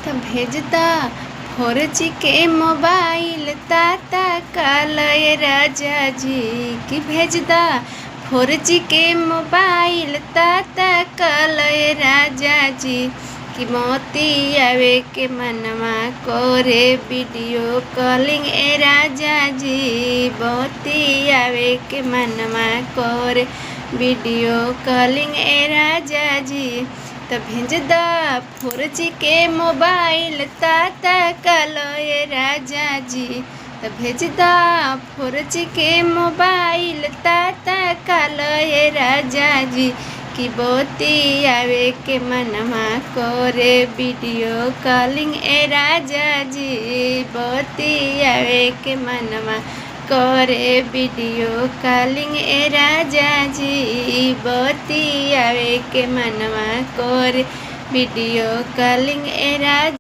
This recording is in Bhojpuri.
त भेजता फोरजी के मोबाइल ताता कालय राजा जी की भेजदा फोरजी के मोबाइल ताता कालय राजा जी कि मोती आवे के मनवा करे वीडियो कॉलिंग ए राजा जी मोती आवे के मनवा करे वीडियो कॉलिंग ए राजा जी त भेजदा फोरजी के मोबाइल ताता कालय राजा जी त भेजदा फोरजी के मोबाइल ताता कालय राजा जी कि बोती आवे के मनवा करे वीडियो कॉलिंग ए राजा जी बोती आवे के मनवा करे वीडियो कॉलिंग ए राजा जी बोती आवे के मनवा करे वीडियो कॉलिंग ए राजा